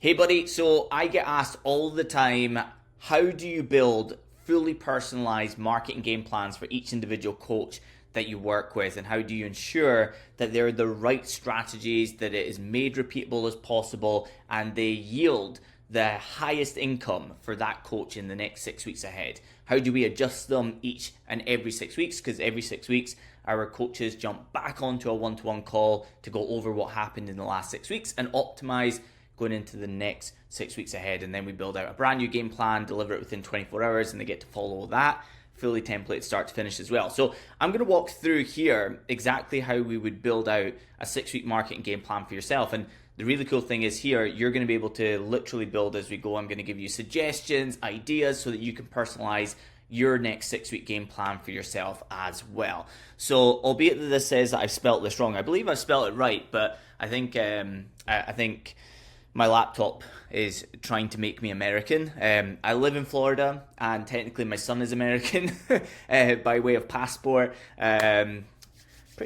Hey buddy, so I get asked all the time, how do you build fully personalized marketing game plans for each individual coach that you work with, and how do you ensure that they're the right strategies, that it is made repeatable as possible, and they yield the highest income for that coach in the next 6 weeks ahead? How do we adjust them each and every 6 weeks? Because every 6 weeks, our coaches jump back onto a one-to-one call to go over what happened in the last 6 weeks and optimize going into the next 6 weeks ahead. And then we build out a brand new game plan, deliver it within 24 hours, and they get to follow that fully template start to finish as well. So I'm going to walk through here exactly how we would build out a 6-week marketing game plan for yourself. And the really cool thing is here, you're going to be able to literally build as we go. I'm going to give you suggestions, ideas, so that you can personalize your next 6-week game plan for yourself as well. So, albeit that this says that I've spelt this wrong, I believe I've spelled it right, but I think my laptop is trying to make me American. I live in Florida, and technically my son is American by way of passport. Pretty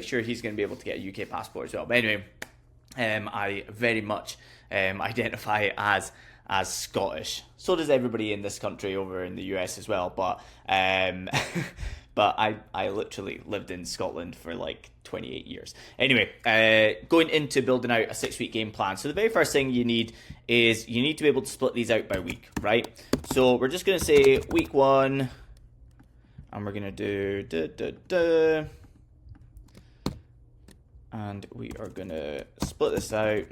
sure he's going to be able to get a UK passport as well. But anyway, I very much identify as Scottish. So does everybody in this country over in the US as well. But but I literally lived in Scotland for like 28 years. Anyway, going into building out a 6-week game plan. So the very first thing you need is you need to be able to split these out by week, right? So we're just going to say week 1, and we're going to do and we are going to split this out.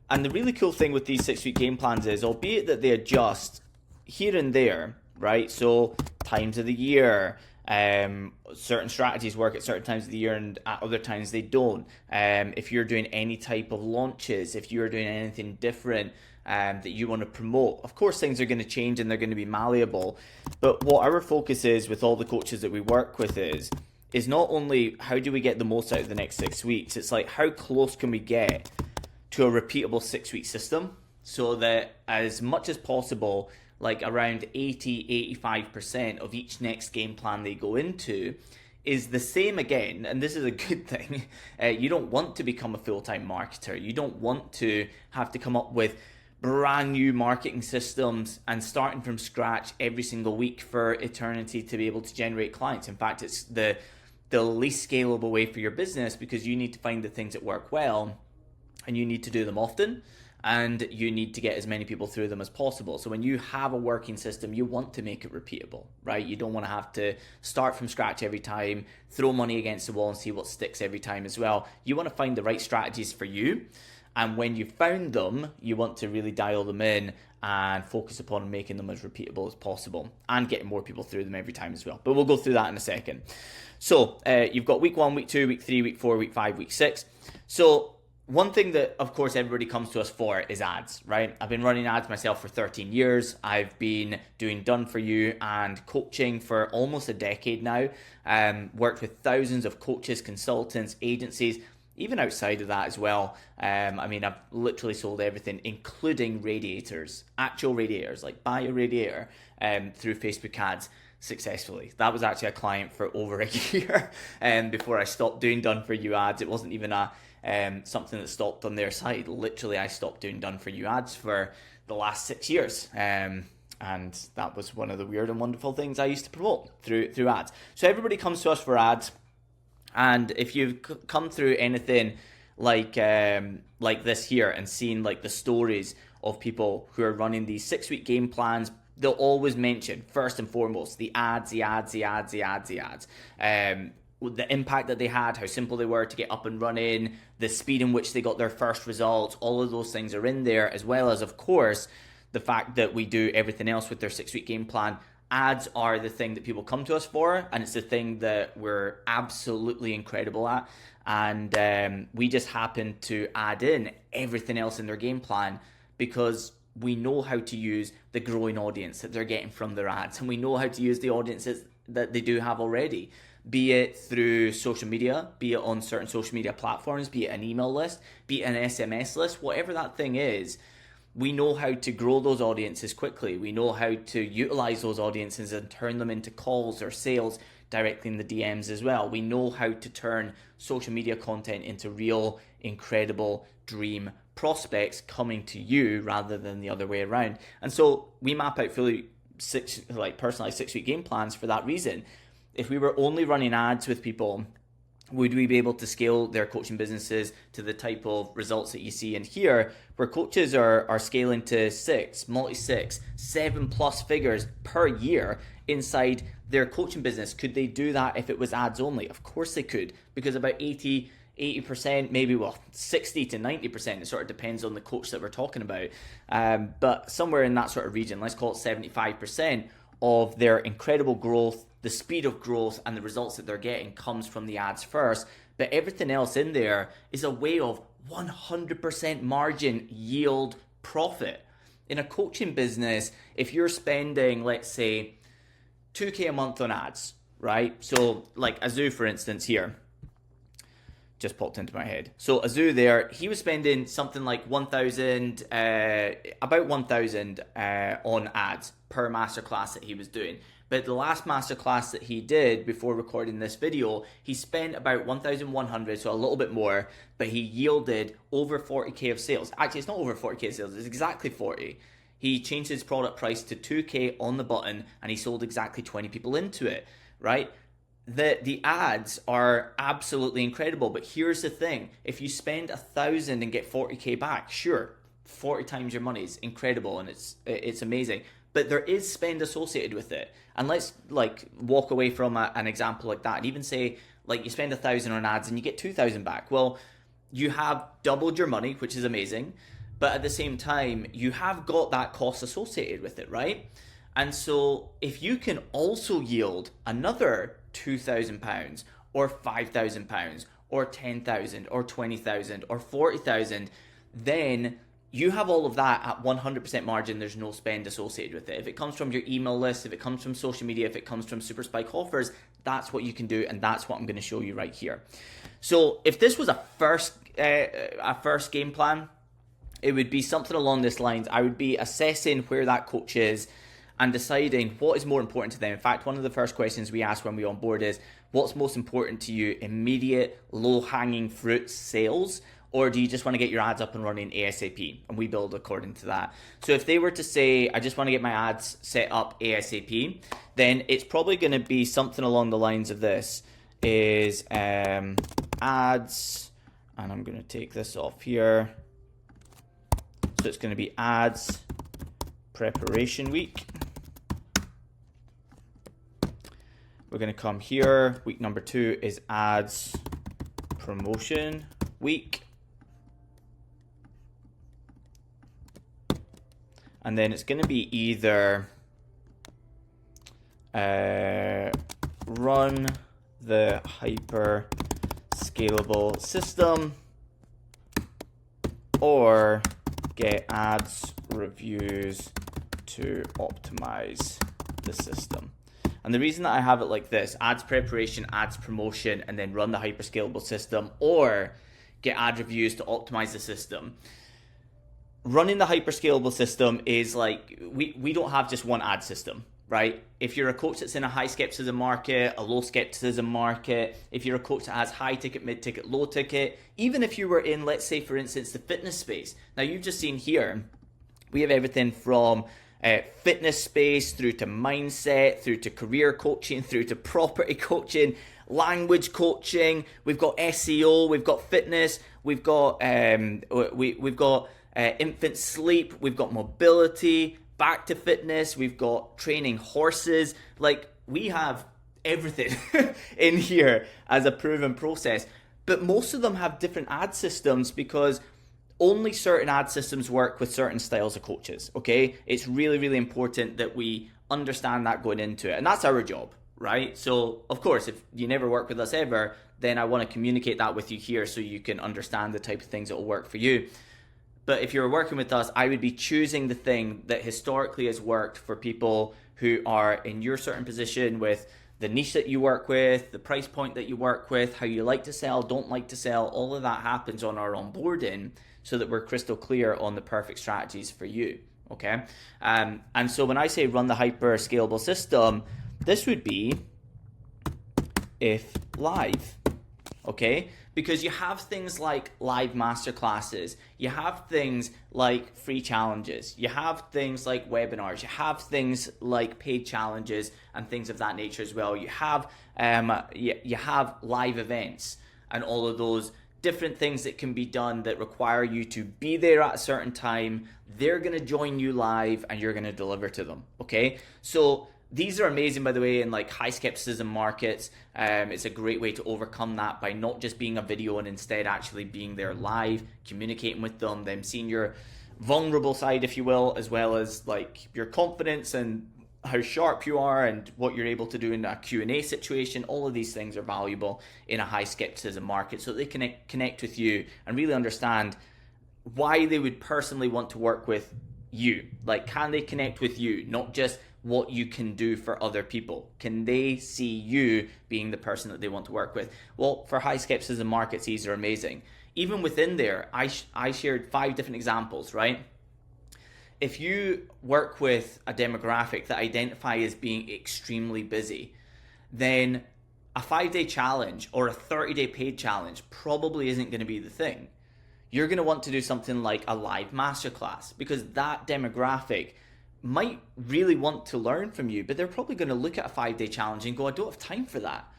And the really cool thing with these 6-week game plans is, albeit that they adjust here and there, right? So times of the year, certain strategies work at certain times of the year and at other times they don't. If you're doing any type of launches, if you're doing anything different that you want to promote, of course things are going to change and they're going to be malleable. But what our focus is with all the coaches that we work with is not only how do we get the most out of the next 6 weeks, it's like how close can we get to a repeatable 6-week system, so that as much as possible, like around 80-85% of each next game plan they go into is the same again. And this is a good thing. You don't want to become a full-time marketer. You don't want to have to come up with brand new marketing systems and starting from scratch every single week for eternity to be able to generate clients. In fact, it's the least scalable way for your business, because you need to find the things that work well, and you need to do them often, and you need to get as many people through them as possible. So when you have a working system, you want to make it repeatable, right? You don't want to have to start from scratch every time, throw money against the wall and see what sticks every time as well. You want to find the right strategies for you. And when you've found them, you want to really dial them in and focus upon making them as repeatable as possible and getting more people through them every time as well. But we'll go through that in a second. So you've got week 1, week 2, week 3, week 4, week 5, week 6. So one thing that, of course, everybody comes to us for is ads, right? I've been running ads myself for 13 years. I've been doing done for you and coaching for almost a decade now. Worked with thousands of coaches, consultants, agencies, even outside of that as well. I mean, I've literally sold everything, including radiators, actual radiators, like buy a radiator through Facebook ads successfully. That was actually a client for over a year before I stopped doing done for you ads. It wasn't even something that stopped on their side. Literally, I stopped doing done for you ads for the last 6 years. And that was one of the weird and wonderful things I used to promote through ads. So everybody comes to us for ads. And if you've come through anything like this here and seen like the stories of people who are running these 6-week game plans, they'll always mention first and foremost the ads. The impact that they had, how simple they were to get up and running, the speed in which they got their first results, all of those things are in there, as well as, of course, the fact that we do everything else with their 6-week game plan. Ads are the thing that people come to us for, and it's the thing that we're absolutely incredible at. And we just happen to add in everything else in their game plan because we know how to use the growing audience that they're getting from their ads, and we know how to use the audiences that they do have already. Be it through social media, be it on certain social media platforms, be it an email list, be it an SMS list, whatever that thing is, we know how to grow those audiences quickly. We know how to utilize those audiences and turn them into calls or sales directly in the DMs as well. We know how to turn social media content into real, incredible dream prospects coming to you rather than the other way around. And so we map out fully personalized 6-week game plans for that reason. If we were only running ads with people, would we be able to scale their coaching businesses to the type of results that you see in here, where coaches are scaling to 6, multi-6, 7+ figures per year inside their coaching business? Could they do that if it was ads only? Of course they could, because about 80%, maybe 60 to 90%, it sort of depends on the coach that we're talking about, but somewhere in that sort of region, let's call it 75% of their incredible growth, the speed of growth, and the results that they're getting comes from the ads first. But everything else in there is a way of 100% margin, yield, profit. In a coaching business, if you're spending, let's say, $2K a month on ads, right? So like Azu, for instance, here, just popped into my head. So Azu there, he was spending something like about 1,000 on ads per masterclass that he was doing. But the last masterclass that he did before recording this video, he spent about 1,100, so a little bit more, but he yielded over 40K of sales. Actually, it's not over 40K of sales, it's exactly 40. He changed his product price to 2K on the button, and he sold exactly 20 people into it, right? The ads are absolutely incredible, but here's the thing. If you spend 1,000 and get 40K back, sure, 40 times your money is incredible, and it's amazing. But there is spend associated with it. And let's walk away from an example like that and even say you spend 1,000 on ads and you get 2,000 back. Well, you have doubled your money, which is amazing. But at the same time, you have got that cost associated with it, right? And so if you can also yield another £2,000 or £5,000 or 10,000 or 20,000 or 40,000, then you have all of that at 100% margin. There's no spend associated with it. If it comes from your email list, if it comes from social media, if it comes from super spike offers, that's what you can do, and that's what I'm going to show you right here. So if this was a first game plan, it would be something along this lines. I would be assessing where that coach is and deciding what is more important to them. In fact, one of the first questions we ask when we onboard is, what's most important to you? Immediate, low-hanging fruit sales, or do you just want to get your ads up and running ASAP? And we build according to that. So if they were to say, I just want to get my ads set up ASAP, then it's probably going to be something along the lines of this, is ads, and I'm going to take this off here. So it's going to be ads preparation week. We're going to come here. Week number 2 is ads promotion week. And then it's going to be either run the hyper scalable system or get ads reviews to optimize the system. And the reason that I have it like this, ads preparation, ads promotion, and then run the hyper scalable system or get ad reviews to optimize the system. Running the hyper scalable system is like, we don't have just one ad system, right? If you're a coach that's in a high skepticism market, a low skepticism market, if you're a coach that has high ticket, mid ticket, low ticket, even if you were in, let's say for instance, the fitness space. Now you've just seen here, we have everything from fitness space through to mindset, through to career coaching, through to property coaching, language coaching. We've got SEO, we've got fitness, we've got infant sleep, we've got mobility, back to fitness, we've got training horses. Like, we have everything in here as a proven process. But most of them have different ad systems because only certain ad systems work with certain styles of coaches, okay? It's really, really important that we understand that going into it. And that's our job, right? So, of course, if you never work with us ever, then I want to communicate that with you here so you can understand the type of things that will work for you. But if you're working with us, I would be choosing the thing that historically has worked for people who are in your certain position with the niche that you work with, the price point that you work with, how you like to sell, don't like to sell. All of that happens on our onboarding so that we're crystal clear on the perfect strategies for you, okay? And so when I say run the hyper scalable system, this would be if live, okay? because you have things like live masterclasses, you have things like free challenges, you have things like webinars, you have things like paid challenges and things of that nature as well. You have live events and all of those different things that can be done that require you to be there at a certain time. They're going to join you live and you're going to deliver to them. Okay, so these are amazing, by the way, in like high skepticism markets. It's a great way to overcome that by not just being a video and instead actually being there live, communicating with them seeing your vulnerable side, if you will, as well as like your confidence and how sharp you are and what you're able to do in a Q&A situation. All of these things are valuable in a high skepticism market, so they can connect with you and really understand why they would personally want to work with you. Like, can they connect with you, not just what you can do for other people? Can they see you being the person that they want to work with? Well, for high skepticism markets, these are amazing. Even within there, I shared 5 different examples, right? If you work with a demographic that identify as being extremely busy, then a 5-day challenge or a 30-day paid challenge probably isn't going to be the thing. You're going to want to do something like a live masterclass, because that demographic might really want to learn from you, but they're probably going to look at a 5-day challenge and go, I don't have time for that.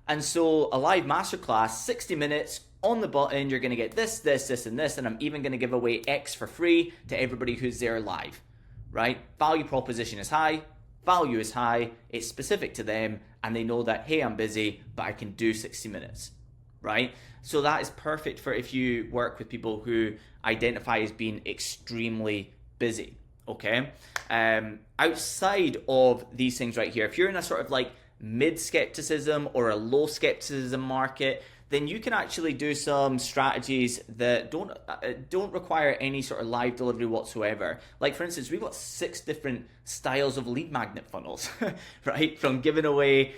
And so a live masterclass, 60 minutes on the button, you're going to get this, this, this, and this, and I'm even going to give away X for free to everybody who's there live, right? Value proposition is high, value is high, it's specific to them, and they know that, hey, I'm busy, but I can do 60 minutes, right? So that is perfect for if you work with people who identify as being extremely busy, okay? Outside of these things right here, if you're in a sort of like mid-skepticism or a low-skepticism market, then you can actually do some strategies that don't require any sort of live delivery whatsoever. Like, for instance, we've got 6 different styles of lead magnet funnels, right? From giving away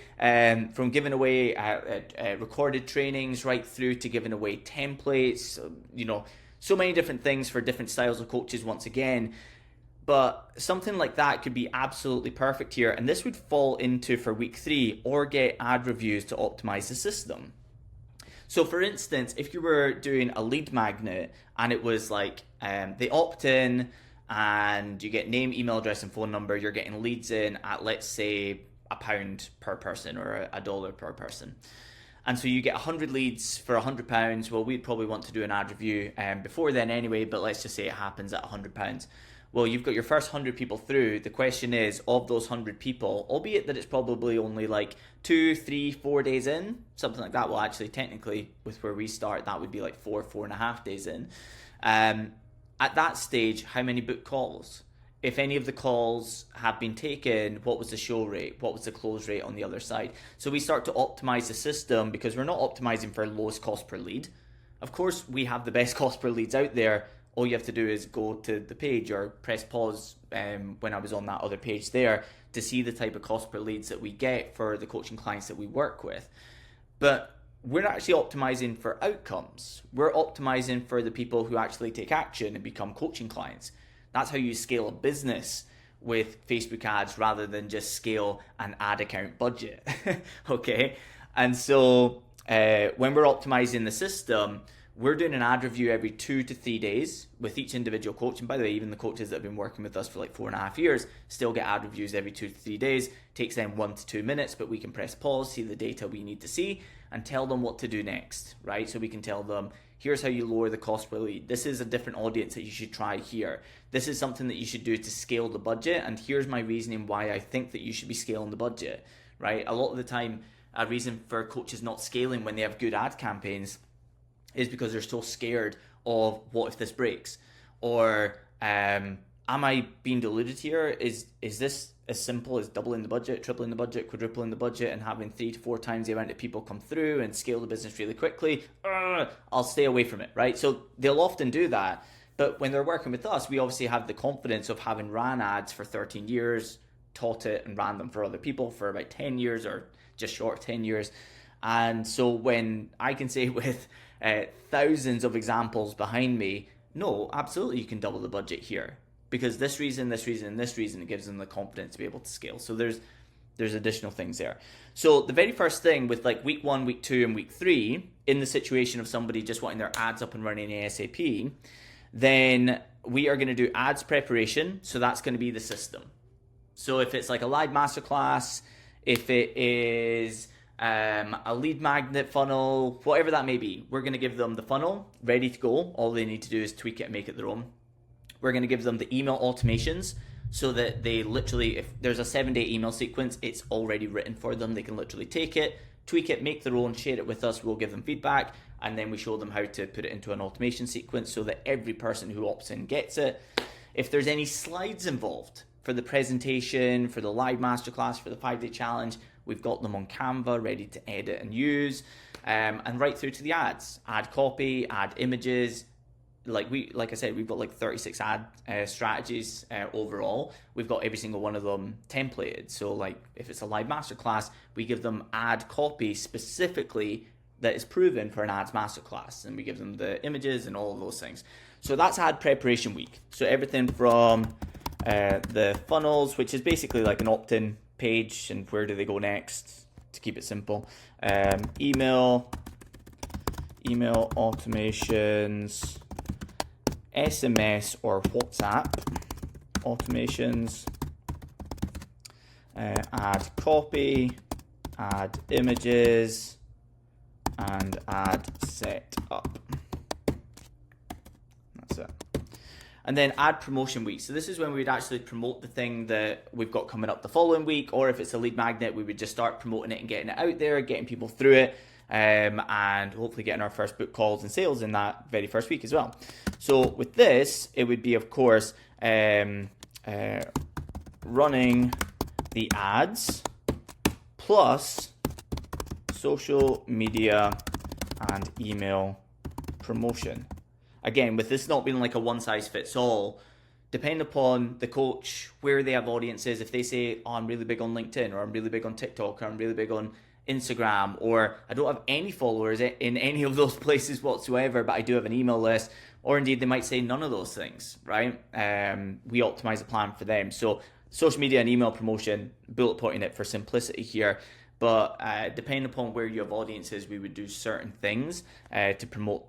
recorded trainings right through to giving away templates, so many different things for different styles of coaches once again. But something like that could be absolutely perfect here. And this would fall into for week 3, or get ad reviews to optimize the system. So for instance, if you were doing a lead magnet and it was like they opt in and you get name, email address, and phone number, you're getting leads in at, let's say, £1 per person or $1 per person. And so you get 100 leads for £100. Well, we'd probably want to do an ad review before then anyway, but let's just say it happens at £100. Well, you've got your first 100 people through. The question is, of those 100 people, albeit that it's probably only like 2, 3, 4 days in, something like that. Well, actually, technically, with where we start, that would be like 4.5 days in. At that stage, how many book calls? If any of the calls have been taken, what was the show rate? What was the close rate on the other side? So we start to optimize the system, because we're not optimizing for lowest cost per lead. Of course, we have the best cost per leads out there. All you have to do is go to the page or press pause when I was on that other page there to see the type of cost per leads that we get for the coaching clients that we work with. But we're not actually optimizing for outcomes. We're optimizing for the people who actually take action and become coaching clients. That's how you scale a business with Facebook ads, rather than just scale an ad account budget. Okay? And so when we're optimizing the system, we're doing an ad review every 2 to 3 days with each individual coach. And by the way, even the coaches that have been working with us for like 4.5 years still get ad reviews every 2 to 3 days. Takes them 1 to 2 minutes, but we can press pause, see the data we need to see, and tell them what to do next, right? So we can tell them, here's how you lower the cost per lead. This is a different audience that you should try here. This is something that you should do to scale the budget. And here's my reasoning why I think that you should be scaling the budget, right? A lot of the time, a reason for coaches not scaling when they have good ad campaigns is because they're so scared of, what if this breaks? Or am I being deluded here? Is this as simple as doubling the budget, tripling the budget, quadrupling the budget, and having 3 to 4 times the amount of people come through and scale the business really quickly? I'll stay away from it, right? So they'll often do that. But when they're working with us, we obviously have the confidence of having ran ads for 13 years, taught it and ran them for other people for about 10 years or just short of 10 years. And so when I can say with thousands of examples behind me, no, absolutely you can double the budget here, because this reason, it gives them the confidence to be able to scale. So there's There's additional things there. So the very first thing with like week 1, week 2, and week 3, in the situation of somebody just wanting their ads up and running ASAP, then we are going to do ads preparation. So that's going to be the system. So if it's like a live masterclass, if it is a lead magnet funnel, whatever that may be, we're going to give them the funnel ready to go. All they need to do is tweak it and make it their own. We're going to give them the email automations so that they literally, if there's a 7-day email sequence, it's already written for them. They can literally take it, tweak it, make their own, share it with us. We'll give them feedback, and then we show them how to put it into an automation sequence so that every person who opts in gets it. If there's any slides involved for the presentation, for the live masterclass, for the 5-day challenge, we've got them on Canva ready to edit and use, and right through to the ads, add copy, add images. Like I said, we've got like 36 ad strategies overall. We've got every single one of them templated. So like if it's a live masterclass, we give them ad copy specifically that is proven for an ads masterclass, and we give them the images and all of those things. So that's ad preparation week. So everything from the funnels, which is basically like an opt-in page, and where do they go next, to keep it simple. Email automations, SMS or WhatsApp automations, add copy, add images, and add setup. That's it. And then add promotion week. So this is when we would actually promote the thing that we've got coming up the following week, or if it's a lead magnet, we would just start promoting it and getting it out there, getting people through it, and hopefully getting our first book calls and sales in that very first week as well. So with this, it would be, of course, running the ads plus social media and email promotion. Again, with this not being like a one-size-fits-all, depending upon the coach, where they have audiences, if they say, oh, I'm really big on LinkedIn, or I'm really big on TikTok, or I'm really big on Instagram, or I don't have any followers in any of those places whatsoever, but I do have an email list, or indeed they might say none of those things, right? We optimize a plan for them. So social media and email promotion, bullet pointing it for simplicity here, but depending upon where you have audiences, we would do certain things to promote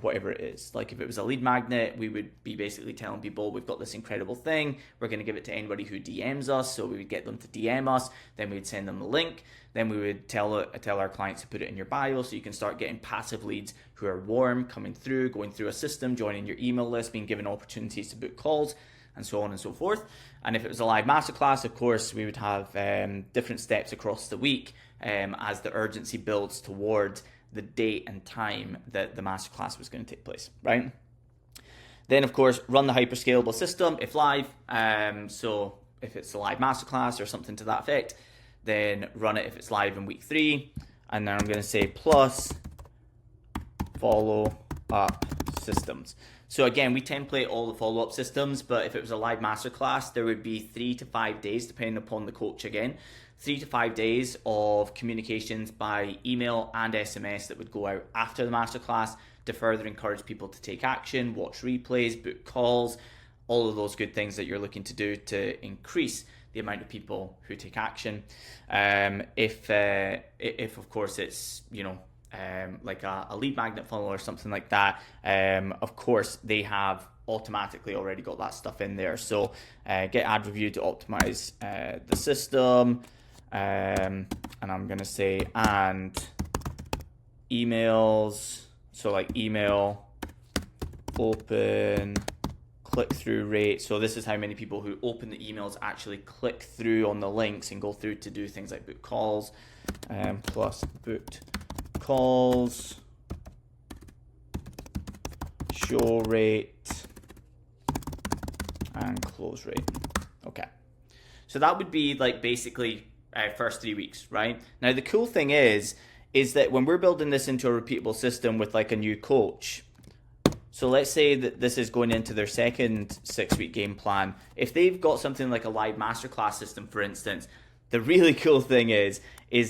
whatever it is. Like if it was a lead magnet, we would be basically telling people we've got this incredible thing, we're going to give it to anybody who DMs us. So we would get them to DM us, then we'd send them the link, then we would tell our clients to put it in your bio so you can start getting passive leads who are warm, coming through, going through a system, joining your email list, being given opportunities to book calls, and so on and so forth. And if it was a live masterclass, of course, we would have different steps across the week as the urgency builds towards the date and time that the masterclass was going to take place, right? Then, of course, run the hyperscalable system if live. So if it's a live masterclass or something to that effect, then run it if it's live in week 3. And then I'm going to say plus follow-up systems. So again, we template all the follow-up systems, but if it was a live masterclass, there would be 3 to 5 days, depending upon the coach again, 3 to 5 days of communications by email and SMS that would go out after the masterclass to further encourage people to take action, watch replays, book calls, all of those good things that you're looking to do to increase the amount of people who take action. If of course it's, like a lead magnet funnel or something like that, of course they have automatically already got that stuff in there. So get ad review to optimize the system, and I'm gonna say and emails, so like email open click-through rate. So this is how many people who open the emails actually click through on the links and go through to do things like book calls, plus booked calls, show rate, and close rate. Okay, so that would be like basically first 3 weeks, right? Now the cool thing is that when we're building this into a repeatable system with like a new coach, so let's say that this is going into their second 6-week game plan. If they've got something like a live masterclass system, for instance, the really cool thing is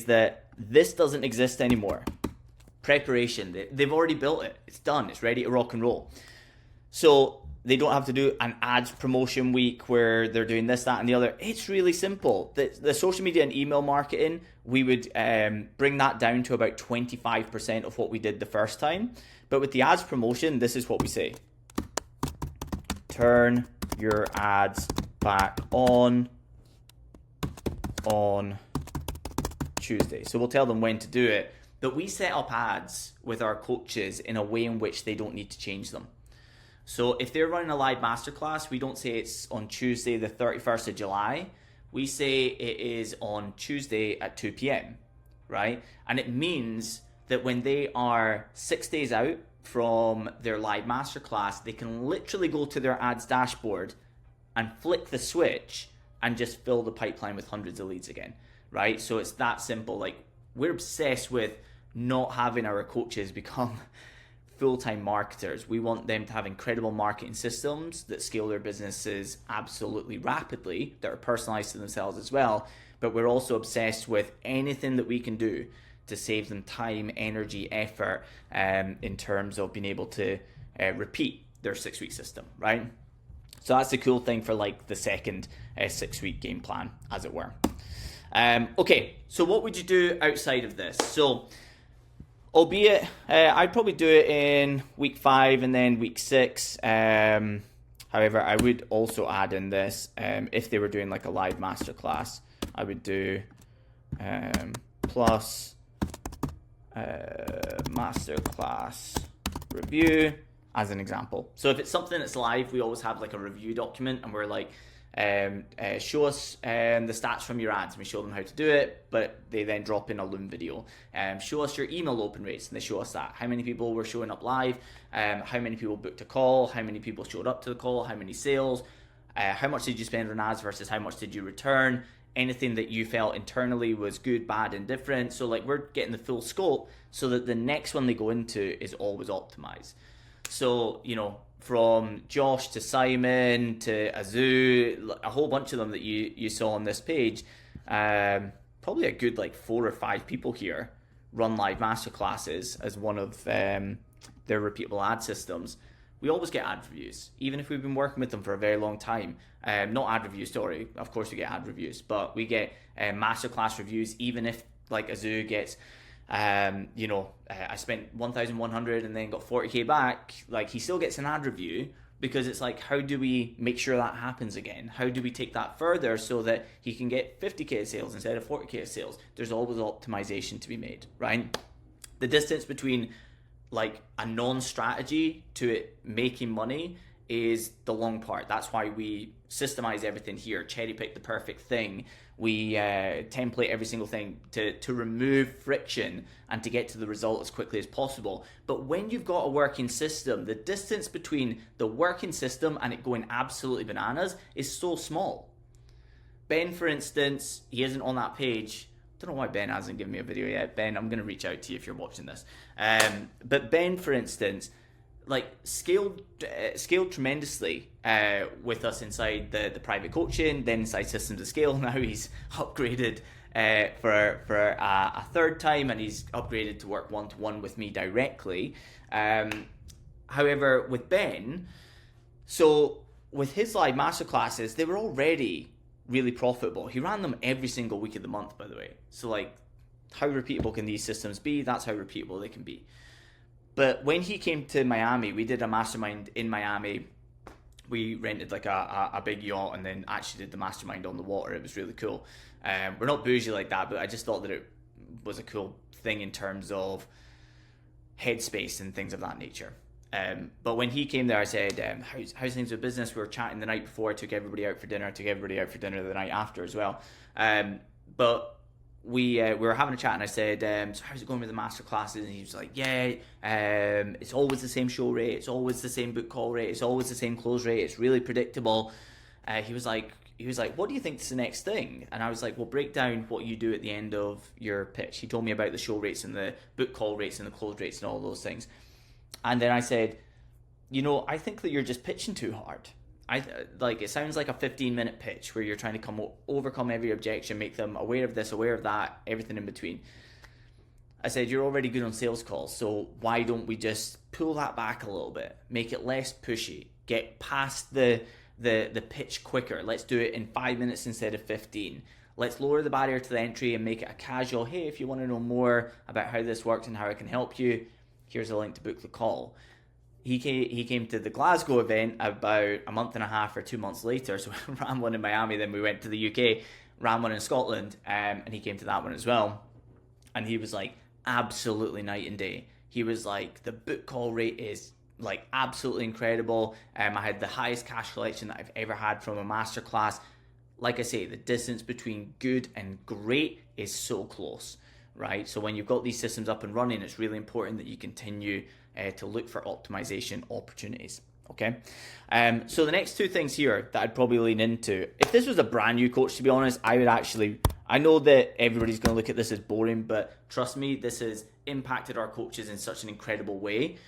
that this doesn't exist anymore. Preparation, they've already built it. It's done. It's ready to rock and roll. So They don't have to do an ads promotion week where they're doing this, that, and the other. It's really simple. The social media and email marketing, we would bring that down to about 25% of what we did the first time. But with the ads promotion, this is what we say. Turn your ads back on Tuesday. So we'll tell them when to do it. But we set up ads with our coaches in a way in which they don't need to change them. So if they're running a live masterclass, we don't say it's on Tuesday, the 31st of July. We say it is on Tuesday at 2 p.m., right? And it means that when they are 6 days out from their live masterclass, they can literally go to their ads dashboard and flick the switch and just fill the pipeline with hundreds of leads again, right? So it's that simple. Like, we're obsessed with not having our coaches become full-time marketers. We want them to have incredible marketing systems that scale their businesses absolutely rapidly, that are personalized to themselves as well. But we're also obsessed with anything that we can do to save them time, energy, effort, in terms of being able to repeat their 6-week system, right? So that's the cool thing for like the second 6-week game plan, as it were. Okay, so what would you do outside of this? So, albeit, I'd probably do it in week 5 and then week 6. However, I would also add in this, if they were doing like a live masterclass, I would do plus masterclass review as an example. So if it's something that's live, we always have like a review document, and we're like, show us the stats from your ads, and we show them how to do it, but they then drop in a Loom video. Show us your email open rates, and they show us that. How many people were showing up live, how many people booked a call, how many people showed up to the call, how many sales, how much did you spend on ads versus how much did you return, anything that you felt internally was good, bad, and different. So like, we're getting the full scope so that the next one they go into is always optimized. So, you know, from Josh to Simon to Azu, a whole bunch of them that you saw on this page, probably a good like 4 or 5 people here run live masterclasses as one of their repeatable ad systems. We always get ad reviews, even if we've been working with them for a very long time. Not ad reviews, sorry. Of course we get ad reviews, but we get masterclass reviews, even if like Azu gets, I spent 1,100 and then got 40K back. Like, he still gets an ad review, because it's like, how do we make sure that happens again? How do we take that further so that he can get 50K sales instead of 40K sales? There's always optimization to be made, right? The distance between like a non-strategy to it making money is the long part. That's why we systemize everything here, cherry pick the perfect thing. We template every single thing to remove friction and to get to the result as quickly as possible. But when you've got a working system, the distance between the working system and it going absolutely bananas is so small. Ben, for instance, he isn't on that page. I don't know why Ben hasn't given me a video yet. Ben, I'm going to reach out to you if you're watching this. But Ben, for instance, like scaled tremendously with us inside the private coaching, then inside Systems of Scale. Now he's upgraded for a third time, and he's upgraded to work one-to-one with me directly. However, with Ben, so with his live masterclasses, they were already really profitable. He ran them every single week of the month, by the way. So like, how repeatable can these systems be? That's how repeatable they can be. But when he came to Miami, we did a mastermind in Miami. We rented like a big yacht and then actually did the mastermind on the water. It was really cool. We're not bougie like that, but I just thought that it was a cool thing in terms of headspace and things of that nature. But when he came there, I said, how's things with business? We were chatting the night before. I took everybody out for dinner. The night after as well. But we were having a chat, and I said, so how's it going with the master classes? And he was like, yeah, it's always the same show rate. It's always the same book call rate. It's always the same close rate. It's really predictable. He was like, what do you think is the next thing? And I was like, well, break down what you do at the end of your pitch. He told me about the show rates and the book call rates and the close rates and all those things. And then I said, I think that you're just pitching too hard. It sounds like a 15-minute pitch where you're trying to overcome every objection, make them aware of this, aware of that, everything in between. I said, you're already good on sales calls, so why don't we just pull that back a little bit, make it less pushy, get past the pitch quicker. Let's do it in 5 minutes instead of 15. Let's lower the barrier to the entry and make it a casual, hey, if you want to know more about how this works and how I can help you, here's a link to book the call. He came to the Glasgow event about a month and a half or 2 months later. So we ran one in Miami, then we went to the UK, ran one in Scotland, and he came to that one as well. And he was like, absolutely night and day. He was like, the book call rate is like absolutely incredible. I had the highest cash collection that I've ever had from a masterclass. Like I say, the distance between good and great is so close, right? So when you've got these systems up and running, it's really important that you continue to look for optimization opportunities. Okay. So the next two things here that I'd probably lean into, if this was a brand new coach, to be honest, I know that everybody's going to look at this as boring, but trust me, this has impacted our coaches in such an incredible way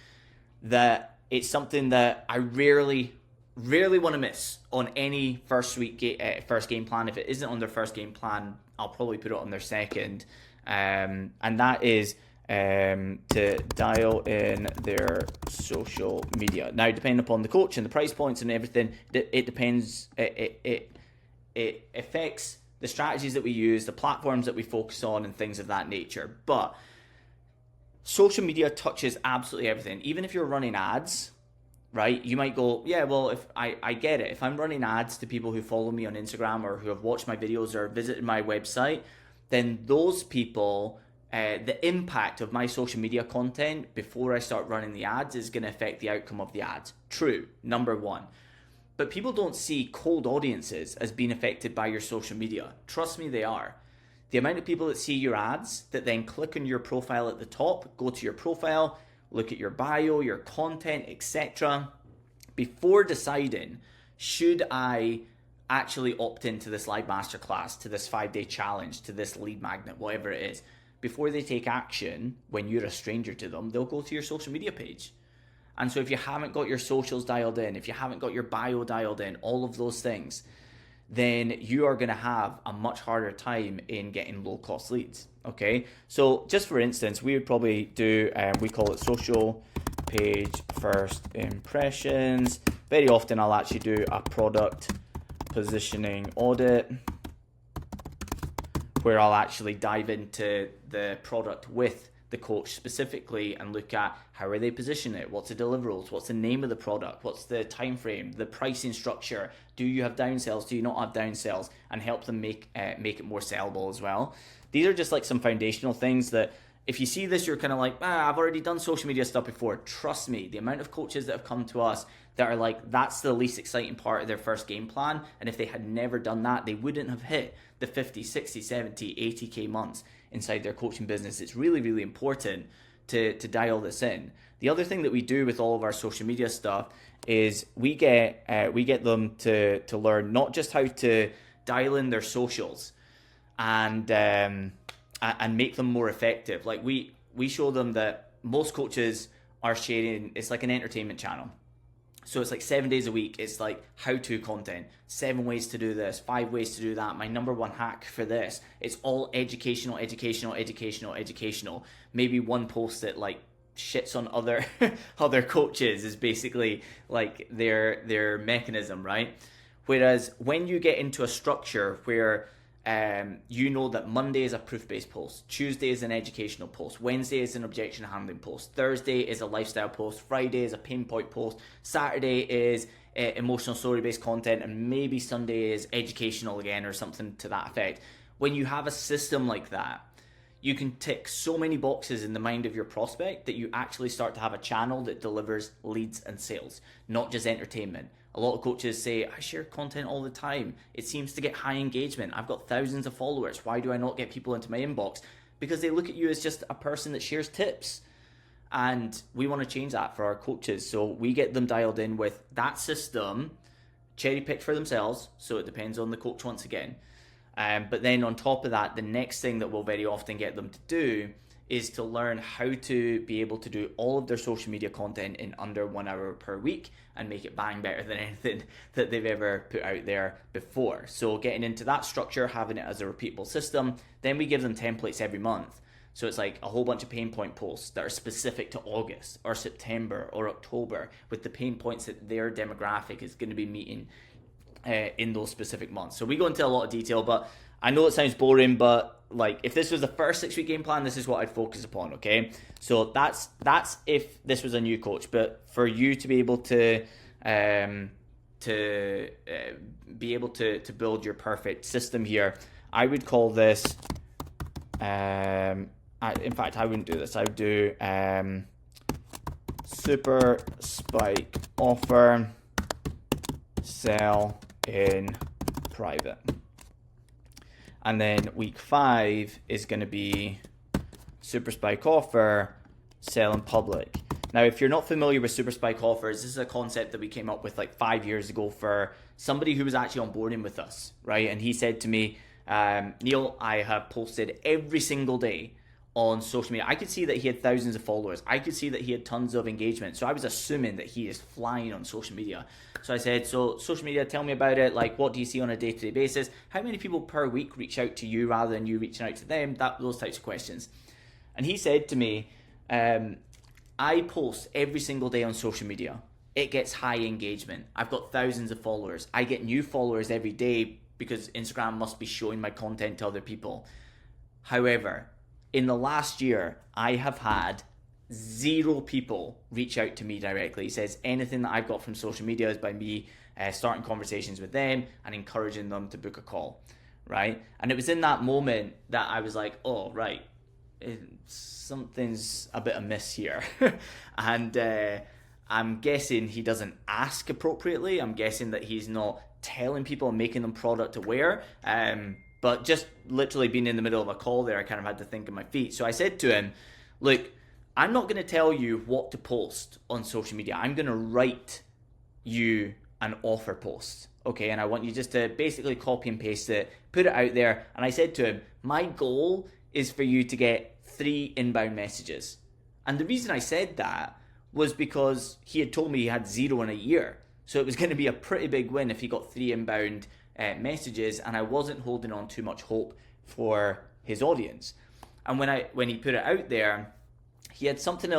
that it's something that I rarely want to miss on any first game plan. If it isn't on their first game plan, I'll probably put it on their second. And that is to dial in their social media. Now, depending upon the coach and the price points and everything, it depends. It affects the strategies that we use, the platforms that we focus on, and things of that nature. But social media touches absolutely everything. Even if you're running ads, right? You might go, yeah, well, if I get it. If I'm running ads to people who follow me on Instagram or who have watched my videos or visited my website, then those people, the impact of my social media content before I start running the ads is going to affect the outcome of the ads. True, number one. But people don't see cold audiences as being affected by your social media. Trust me, they are. The amount of people that see your ads that then click on your profile at the top, go to your profile, look at your bio, your content, etc. before deciding, should I actually opt into this live masterclass, to this 5-day challenge, to this lead magnet, whatever it is, before they take action, when you're a stranger to them, they'll go to your social media page. And so if you haven't got your socials dialed in, if you haven't got your bio dialed in, all of those things, then you are going to have a much harder time in getting low cost leads. Okay, so just for instance, we would probably do, we call it social page first impressions. Very often I'll actually do a product positioning audit where I'll actually dive into the product with the coach specifically and look at how are they positioning it, what's the deliverables, what's the name of the product, what's the time frame, the pricing structure, do you have downsells, do you not have downsells, and help them make it more sellable as well. These are just like some foundational things that if you see this, you're kind of like, I've already done social media stuff before. Trust me, the amount of coaches that have come to us that are like, that's the least exciting part of their first game plan. And if they had never done that, they wouldn't have hit the 50, 60, 70, 80K months inside their coaching business. It's really, really important to dial this in. The other thing that we do with all of our social media stuff is we get them to learn not just how to dial in their socials and make them more effective. Like we show them that most coaches are sharing, it's like an entertainment channel. So it's like 7 days a week. It's like how-to content, 7 ways to do this, 5 ways to do that. My number one hack for this. It's all educational. Maybe one post that like shits on other coaches is basically like their mechanism, right? Whereas when you get into a structure where you know that Monday is a proof-based post, Tuesday is an educational post, Wednesday is an objection handling post, Thursday is a lifestyle post, Friday is a pain point post, Saturday is emotional story-based content, and maybe Sunday is educational again or something to that effect. When you have a system like that, you can tick so many boxes in the mind of your prospect that you actually start to have a channel that delivers leads and sales, not just entertainment. A lot of coaches say, I share content all the time. It seems to get high engagement. I've got thousands of followers. Why do I not get people into my inbox? Because they look at you as just a person that shares tips. And we want to change that for our coaches. So we get them dialed in with that system, cherry picked for themselves. So it depends on the coach once again. But then on top of that, the next thing that we'll very often get them to do is to learn how to be able to do all of their social media content in under 1 hour per week and make it bang better than anything that they've ever put out there before. So getting into that structure, having it as a repeatable system, then we give them templates every month So it's like a whole bunch of pain point posts that are specific to August or September or October with the pain points that their demographic is going to be meeting in those specific months. So we go into a lot of detail, but I know it sounds boring, but like if this was the first 6-week game plan, this is what I'd focus upon, okay? So that's if this was a new coach, but for you to be able to be able to build your perfect system here, I would call this, in fact, I wouldn't do this. I would do super spike offer, sell in private. And then week 5 is going to be super spike offer, sell in public. Now, if you're not familiar with super spike offers, this is a concept that we came up with like 5 years ago for somebody who was actually onboarding with us, right? And he said to me, Neil, I have posted every single day on social media. I could see that he had thousands of followers. I could see that he had tons of engagement. So I was assuming that he is flying on social media. So I said, so social media, tell me about it. Like, what do you see on a day-to-day basis? How many people per week reach out to you rather than you reaching out to them? Those types of questions. And he said to me, I post every single day on social media. It gets high engagement. I've got thousands of followers. I get new followers every day because Instagram must be showing my content to other people. However, in the last year, I have had 0 people reach out to me directly. He says anything that I've got from social media is by me starting conversations with them and encouraging them to book a call, right? And it was in that moment that I was like, oh, right, something's a bit amiss here. And I'm guessing he doesn't ask appropriately. I'm guessing that he's not telling people and making them product aware. But just literally being in the middle of a call there, I kind of had to think on my feet. So I said to him, look, I'm not going to tell you what to post on social media. I'm going to write you an offer post, okay? And I want you just to basically copy and paste it, put it out there. And I said to him, my goal is for you to get 3 inbound messages. And the reason I said that was because he had told me he had 0 in a year. So it was going to be a pretty big win if he got 3 inbound messages, and I wasn't holding on too much hope for his audience. And when he put it out there, he had something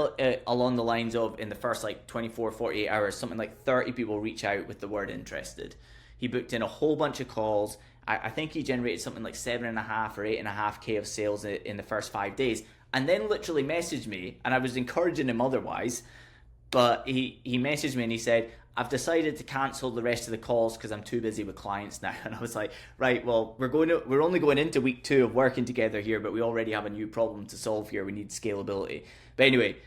along the lines of, in the first like 24, 48 hours, something like 30 people reach out with the word interested. He booked in a whole bunch of calls. I think he generated something like 7.5 or 8.5K of sales in the first 5 days, and then literally messaged me, and I was encouraging him otherwise, but he messaged me and he said, I've decided to cancel the rest of the calls because I'm too busy with clients now. And I was like, right, well, we're only going into week 2 of working together here, but we already have a new problem to solve here. We need scalability. But anyway,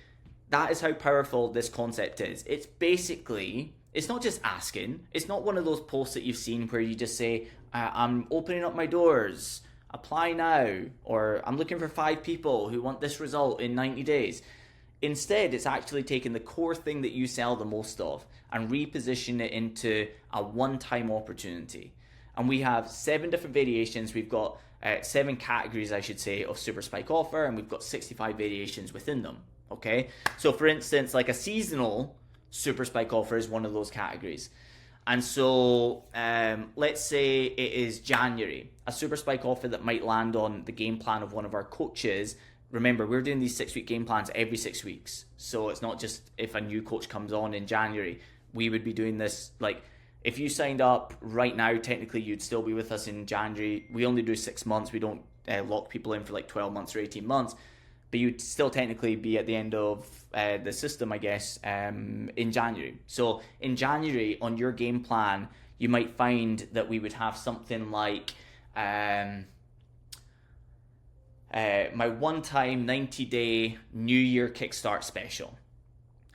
that is how powerful this concept is. It's basically, it's not just asking. It's not one of those posts that you've seen where you just say, I'm opening up my doors, apply now, or I'm looking for 5 people who want this result in 90 days. Instead, it's actually taking the core thing that you sell the most of and reposition it into a one-time opportunity. And we have 7 different variations. We've got 7 categories, I should say, of super spike offer, and we've got 65 variations within them. Okay, so for instance, like a seasonal super spike offer is one of those categories. And so let's say it is January, a super spike offer that might land on the game plan of one of our coaches. Remember, we're doing these 6-week game plans every 6 weeks. So it's not just if a new coach comes on in January. We would be doing this, like, if you signed up right now, technically you'd still be with us in January. We only do 6 months. We don't lock people in for like 12 months or 18 months. But you'd still technically be at the end of the system, I guess, in January. So in January, on your game plan, you might find that we would have something like my one-time 90-day New Year Kickstart special.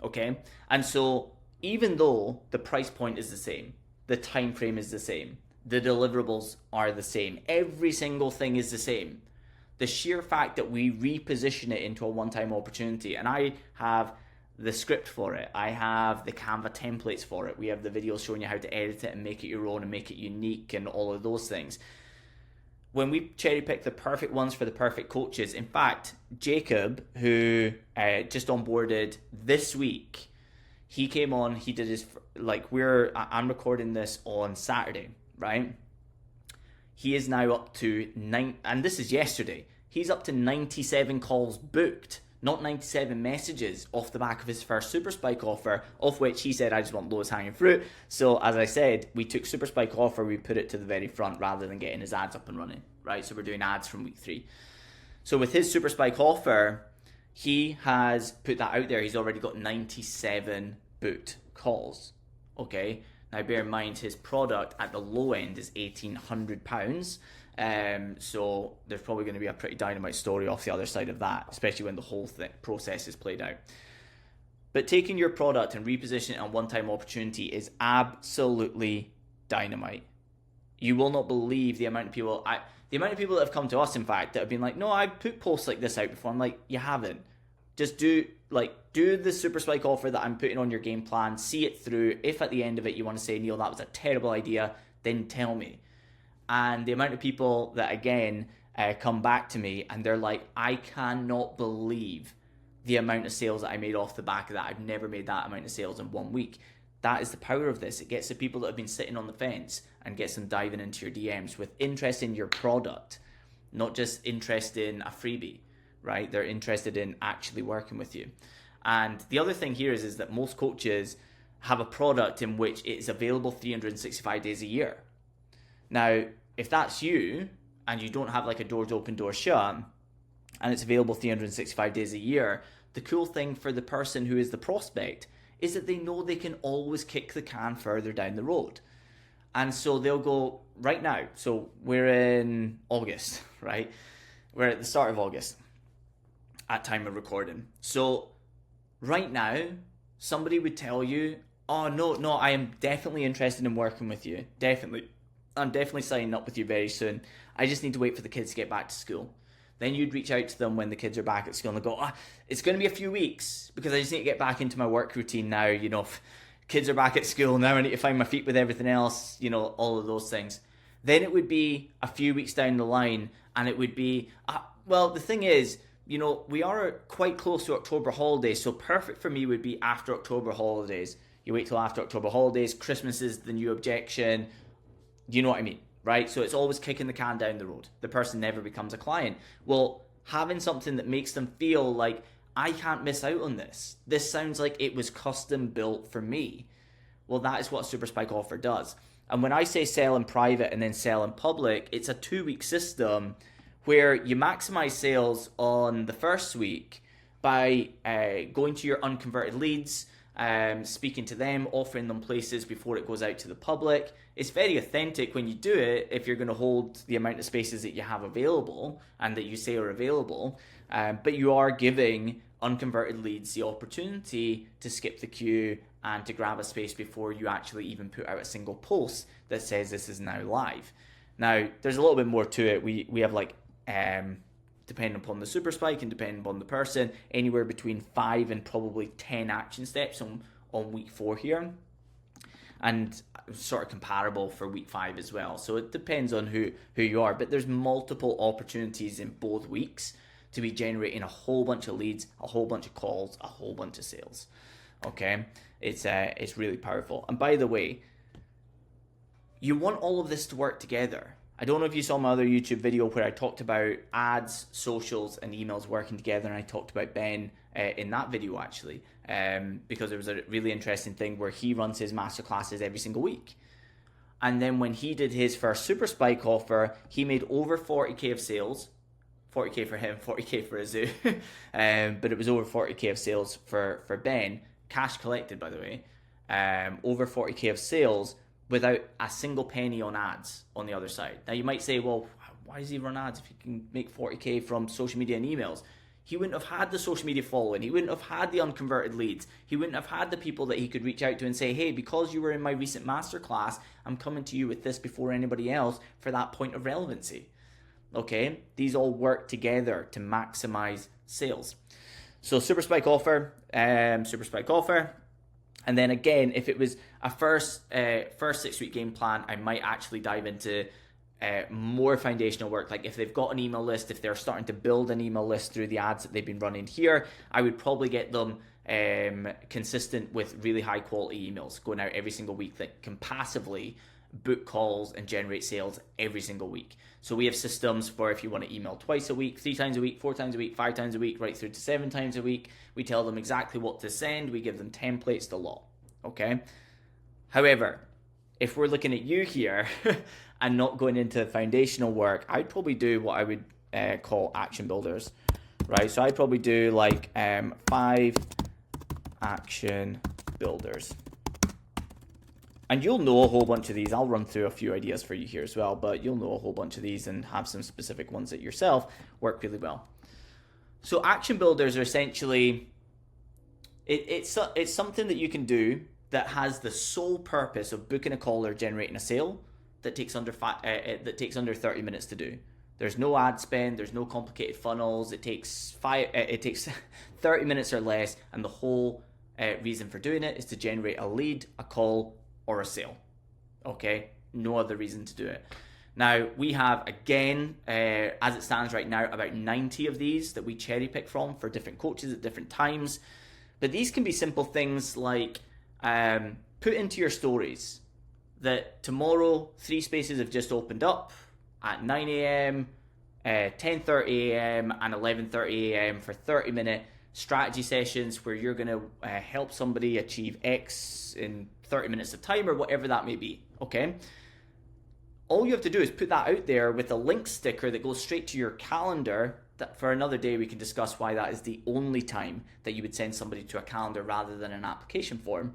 Okay? And so even though the price point is the same, the time frame is the same, the deliverables are the same, every single thing is the same, the sheer fact that we reposition it into a one-time opportunity, and I have the script for it, I have the Canva templates for it, we have the videos showing you how to edit it and make it your own and make it unique and all of those things. When we cherry pick the perfect ones for the perfect coaches, in fact, Jacob, who just onboarded this week, he came on, he did his, like, I'm recording this on Saturday, right? He is now up to 9, and this is yesterday. he's up to 97 calls booked, not 97 messages off the back of his first Super Spike offer, of which he said, I just want lowest hanging fruit. So as I said, we took Super Spike offer, we put it to the very front rather than getting his ads up and running, right? So we're doing ads from week 3. So with his Super Spike offer, he has put that out there. He's already got 97 booked calls, okay? Now bear in mind, his product at the low end is £1,800. So there's probably going to be a pretty dynamite story off the other side of that, especially when the whole process is played out. But taking your product and repositioning it on one-time opportunity is absolutely dynamite. You will not believe the amount of people that have come to us, in fact, that have been like, no, I've put posts like this out before. I'm like, you haven't. Just do the Super Spike offer that I'm putting on your game plan, see it through. If at the end of it you want to say, Neil, that was a terrible idea, then tell me. And the amount of people that, again, come back to me and they're like, I cannot believe the amount of sales that I made off the back of that. I've never made that amount of sales in 1 week. That is the power of this. It gets the people that have been sitting on the fence and gets them diving into your DMs with interest in your product, not just interest in a freebie, right? They're interested in actually working with you. And the other thing here is that most coaches have a product in which it is available 365 days a year. Now, if that's you and you don't have like a doors open, doors shut, and it's available 365 days a year, the cool thing for the person who is the prospect is that they know they can always kick the can further down the road. And so they'll go right now. So we're in August, right? We're at the start of August at time of recording. So right now, somebody would tell you, oh, no, I am definitely interested in working with you. Definitely. I'm definitely signing up with you very soon. I just need to wait for the kids to get back to school. Then you'd reach out to them when the kids are back at school and go, it's going to be a few weeks because I just need to get back into my work routine now. You know, if kids are back at school now, I need to find my feet with everything else, you know, all of those things. Then it would be a few weeks down the line and it would be, well, the thing is, you know, we are quite close to October holidays. So perfect for me would be after October holidays. You wait till after October holidays. Christmas is the new objection. You know what I mean, right? So it's always kicking the can down the road. The person never becomes a client. Well, having something that makes them feel like, I can't miss out on this. This sounds like it was custom built for me. Well, that is what Super Spike offer does. And when I say sell in private and then sell in public, it's a 2-week system where you maximize sales on the first week by going to your unconverted leads, speaking to them, offering them places before it goes out to the public. It's very authentic when you do it if you're going to hold the amount of spaces that you have available and that you say are available. But you are giving unconverted leads the opportunity to skip the queue and to grab a space before you actually even put out a single post that says this is now live. Now, there's a little bit more to it. We have like, depending upon the Super Spike and depending upon the person, anywhere between 5 and probably 10 action steps on week 4 here. And sort of comparable for week 5 as well. So it depends on who you are. But there's multiple opportunities in both weeks to be generating a whole bunch of leads, a whole bunch of calls, a whole bunch of sales. Okay? It's really powerful. And by the way, you want all of this to work together. I don't know if you saw my other YouTube video where I talked about ads, socials, and emails working together, and I talked about Ben in that video actually, because there was a really interesting thing where he runs his masterclasses every single week. And then when he did his first Super Spike offer, he made over 40k of sales. 40k for him, 40k for Azu. But it was over 40k of sales for Ben. Cash collected, by the way. Over 40k of sales without a single penny on ads on the other side. Now you might say, well, why does he run ads if he can make 40k from social media and emails? He wouldn't have had the social media following. He wouldn't have had the unconverted leads. He wouldn't have had the people that he could reach out to and say, hey, because you were in my recent masterclass, I'm coming to you with this before anybody else for that point of relevancy. Okay? These all work together to maximize sales. So Super Spike offer. And then again, if it was a first 6-week game plan, I might actually dive into more foundational work. Like if they've got an email list, if they're starting to build an email list through the ads that they've been running here, I would probably get them consistent with really high quality emails going out every single week that can passively book calls, and generate sales every single week. So we have systems for if you want to email twice a week, 3 times a week, 4 times a week, 5 times a week, right through to 7 times a week. We tell them exactly what to send. We give them templates, the lot. Okay. However, if we're looking at you here and not going into foundational work, I'd probably do what I would call action builders, right? So I'd probably do like 5 action builders. And you'll know a whole bunch of these. I'll run through a few ideas for you here as well, but you'll know a whole bunch of these and have some specific ones that yourself work really well. So action builders are essentially, it's something that you can do that has the sole purpose of booking a call or generating a sale that takes under 30 minutes to do. There's no ad spend, there's no complicated funnels. It takes 30 minutes or less, and the whole reason for doing it is to generate a lead, a call, or a sale. Okay, no other reason to do it. Now we have, again, as it stands right now, about 90 of these that we cherry pick from for different coaches at different times. But these can be simple things like put into your stories that tomorrow 3 spaces have just opened up at 9 a.m., 10:30 a.m. and 11:30 a.m. for 30-minute strategy sessions where you're going to help somebody achieve X in 30 minutes of time or whatever that may be, okay? All you have to do is put that out there with a link sticker that goes straight to your calendar. That for another day we can discuss why that is the only time that you would send somebody to a calendar rather than an application form.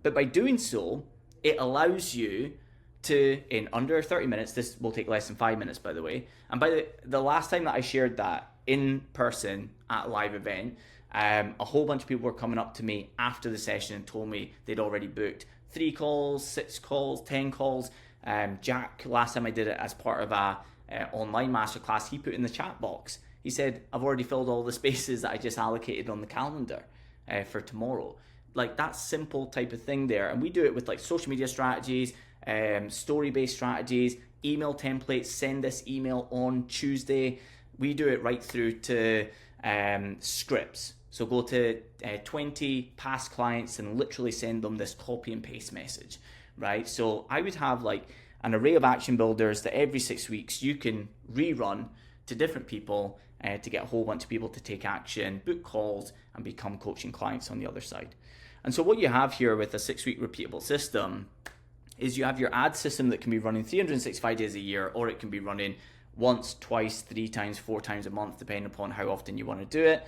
But by doing so, it allows you to, in under 30 minutes, this will take less than 5 minutes by the way, and by the last time that I shared that in person at a live event, a whole bunch of people were coming up to me after the session and told me they'd already booked 3 calls, 6 calls, 10 calls. Jack, last time I did it as part of a online masterclass, he put in the chat box, he said, I've already filled all the spaces that I just allocated on the calendar for tomorrow. Like that simple type of thing there. And we do it with like social media strategies, story-based strategies, email templates, send this email on Tuesday. We do it right through to scripts. So go to 20 past clients and literally send them this copy and paste message, right? So I would have like an array of action builders that every 6 weeks you can rerun to different people to get a whole bunch of people to take action, book calls, and become coaching clients on the other side. And so what you have here with a 6-week repeatable system is you have your ad system that can be running 365 days a year, or it can be running once, twice, 3 times, 4 times a month, depending upon how often you want to do it.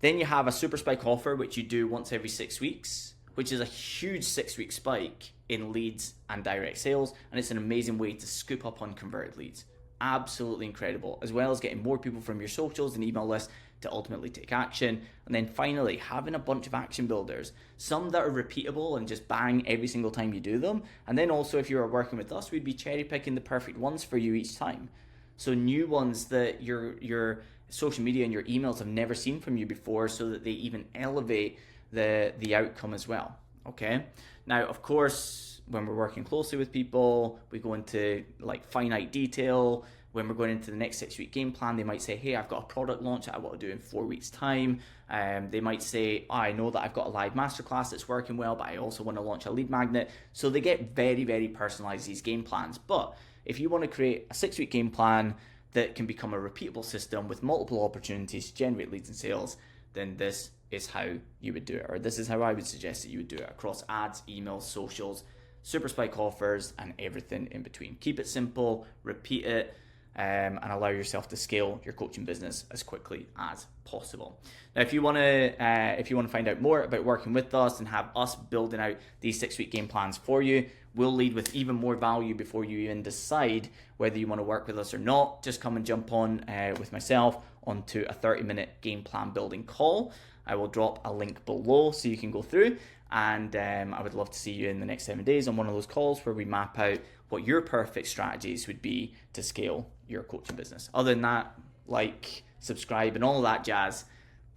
Then you have a super spike offer, which you do once every 6 weeks, which is a huge 6-week spike in leads and direct sales. And it's an amazing way to scoop up on converted leads. Absolutely incredible, as well as getting more people from your socials and email list to ultimately take action. And then finally, having a bunch of action builders, some that are repeatable and just bang every single time you do them. And then also, if you are working with us, we'd be cherry picking the perfect ones for you each time. So new ones that your social media and your emails have never seen from you before, so that they even elevate the outcome as well. Okay. Now, of course, when we're working closely with people, we go into like finite detail. When we're going into the next 6-week game plan, they might say, hey, I've got a product launch that I want to do in 4 weeks time. They might say, I know that I've got a live masterclass that's working well, but I also want to launch a lead magnet. So they get very, very personalized, these game plans. But if you want to create a 6-week game plan that can become a repeatable system with multiple opportunities to generate leads and sales, then this is how you would do it, or this is how I would suggest that you would do it across ads, emails, socials, super spike offers, and everything in between. Keep it simple, repeat it, and allow yourself to scale your coaching business as quickly as possible. Now, if you want to find out more about working with us and have us building out these 6-week game plans for you, we'll lead with even more value before you even decide whether you want to work with us or not. Just come and jump on with myself onto a 30-minute game plan building call. I will drop a link below so you can go through, and I would love to see you in the next 7 days on one of those calls where we map out what your perfect strategies would be to scale your coaching business. Other than that, like, subscribe, and all of that jazz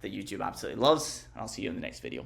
that YouTube absolutely loves, and I'll see you in the next video.